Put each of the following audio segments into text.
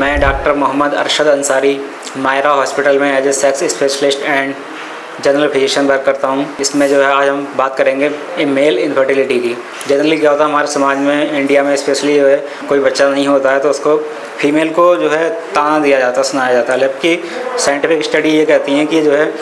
मैं doctor Mohammad Arshad Ansari Myra hospital में as a sex specialist and general physician work करता हूँ। इसमें जो है आज हम बात करेंगे मेल इनफर्टिलिटी की। जनरली क्या होता है हमारे समाज में, इंडिया में स्पेशली जो है कोई बच्चा नहीं होता है तो उसको फीमेल को जो है ताना दिया जाता है, सुनाया जाता है। जबकि साइंटिफिक स्टडी ये कहती हैं कि जो है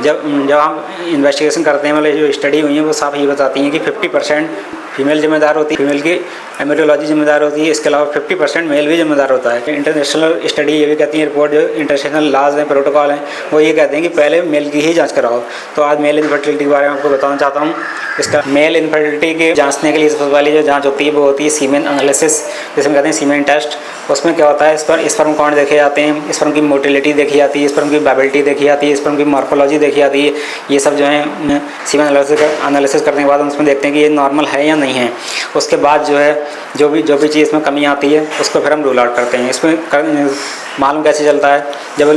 जब हम इन्वेस्टिगेशन करते हैं, मतलब जो स्टडी हुई है वो साफ ये बताती हैं कि 50% फीमेल जिम्मेदार होती है, फीमेल की एम्ब्रियोलॉजी जिम्मेदार होती है, इसके अलावा 50% मेल भी जिम्मेदार होता है। इंटरनेशनल स्टडी ये भी कहती है, रिपोर्ट जो इंटरनेशनल लाज हैं, प्रोटोकॉल हैं, वो ये कहते हैं कि पहले मेल की ही जांच कराओ। तो आज मेल इनफर्टिलिटी के बारे में आपको बताना चाहता हूँ। इसका मेल इनफर्टिलिटी के जांचने के लिए सबसे पहले जो जांच होती है वो होती है सीमेन एनालिसिस, जिसे हम कहते हैं सीमेन टेस्ट। उसमें क्या होता है, स्पर्म काउंट देखे जाते हैं, स्पर्म की मोटिलिटी देखी जाती है, स्पर्म की वायबिलिटी देखी जाती है, स्पर्म की मॉर्फोलॉजी देखी जाती है। ये सब जो है सीमेन एनालिसिस करने के बाद हम उसमें देखते हैं कि ये नॉर्मल है या नहीं है। उसके बाद जो है जो भी चीज़ इसमें कमी आती है उसको फिर हम रूल आउट करते हैं। इसमें मालूम कैसे चलता है, जब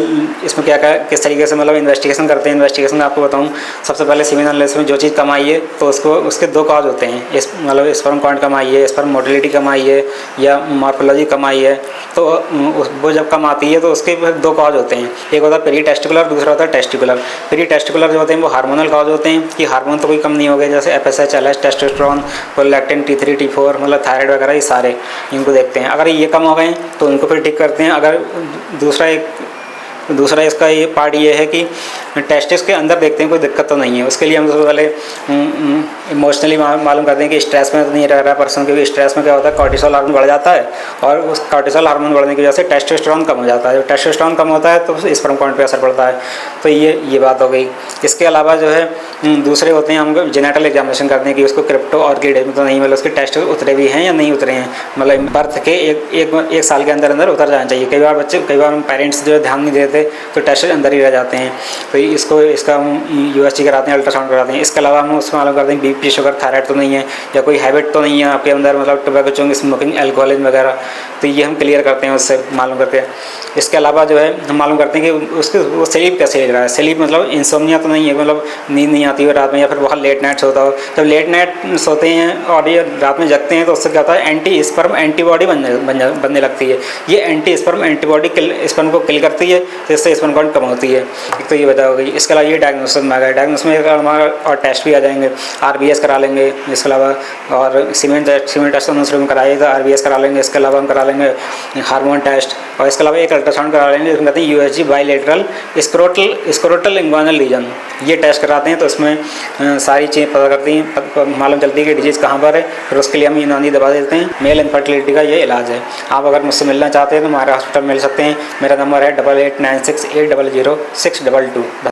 इसमें क्या किस तरीके से मतलब इन्वेस्टिगेशन करते हैं। इन्वेस्टिगेशन में आपको बताऊं, सबसे पहले सीमेन एनालिसिस में जो चीज़ कम आई है तो उसके दो कॉज होते हैं। मतलब स्पर्म काउंट कम आई है, स्पर्म मोटिलिटी कम आई है या मॉर्फोलॉजी कम आई है, तो वो जब कम आती है तो उसके फिर दो कॉज होते हैं। एक होता है पेरी टेस्टिकुलर, दूसरा होता है टेस्टिकुलर। पेरी टेस्टिकुलर जो होते हैं वो हार्मोनल कॉज होते हैं कि हार्मोन तो कोई कम नहीं हो गए, जैसे FSH, LH, testosterone, prolactin, T3, T4, मतलब थायराइड वगैरह, ये सारे इनको देखते हैं। अगर ये कम हो गए तो उनको फिर ठीक करते हैं। अगर दूसरा इसका ये पार्ट ये है कि टेस्टिस के अंदर देखते हैं कोई दिक्कत तो नहीं है। उसके लिए हम सबसे पहले इमोशनली मालूम करते हैं कि स्ट्रेस में तो नहीं रह रहा है पर्सन, क्योंकि स्ट्रेस में क्या होता है कॉर्टिसोल हार्मोन बढ़ जाता है और उस कॉर्टिसोल हार्मोन बढ़ने की वजह से टेस्टोस्टेरोन कम हो जाता है। जब टेस्टोस्टेरोन कम होता है तो स्पर्म काउंट पे असर पड़ता है। तो ये बात हो गई। इसके अलावा जो है दूसरे होते हैं, हम जेनेटल एग्जामिनेशन करते हैं कि उसको क्रिप्टो ऑर्किड तो नहीं, मतलब उसके टेस्ट उतरे भी हैं या नहीं उतरे हैं, मतलब बर्थ के एक साल के अंदर उतर जाना चाहिए। कई बार पेरेंट्स जो ध्यान नहीं देते तो टेस्ट अंदर ही रह जाते हैं। तो इसका हम USG कराते हैं, अल्ट्रासाउंड कराते हैं। इसके अलावा हम उसमें मालूम करते हैं BP, शुगर, थायराइड तो नहीं है या कोई हैबिट तो नहीं है आपके अंदर, मतलब टोबैको चूइंग, स्मोकिंग, एल्कोहलिज्म वगैरह। तो ये हम क्लियर करते हैं, उससे मालूम करते हैं। इसके अलावा जो है हम मालूम करते हैं कि वो स्लीप कैसे ले रहा है। स्लीप मतलब इंसोम्निया तो नहीं है, मतलब नींद नहीं आती है रात में, या फिर बहुत लेट नाइट सोता हो। जब लेट नाइट सोते हैं और ये रात में जगते हैं तो उससे क्या होता है एंटी स्पर्म एंटीबॉडी बनने लगती है। ये एंटी स्पर्म एंटीबॉडी स्पर्म को किल करती है, जिससे स्पर्म काउंट कम होती है। एक तो ये वजह हो गई। इसके अलावा ये डायग्नोसिस में आ गया। डायग्नोसिस में हमारा और टेस्ट भी आ जाएंगे, RBS करा लेंगे। इसके अलावा और सीमेन टेस्ट तो शुरू में कराइए तो RBS करा लेंगे। इसके अलावा हम करा लेंगे हार्मोन टेस्ट, और इसके अलावा एक अल्ट्रासाउंड करा लेंगे जिसमें कहते हैं USG बाइलेटरल स्क्रोटल इंग्वानल लीजन। ये टेस्ट कराते हैं तो उसमें सारी चीज़ें पता करती हैं, मालूम चलती है कि डिजीज़ कहाँ पर है। फिर उसके लिए हम यूनानी दवा देते हैं। मेल इनफर्टिलिटी का ये इलाज है। आप अगर मुझसे मिलना चाहते हैं तो हमारे हॉस्पिटल मिल सकते हैं। मेरा नंबर है 8896800622।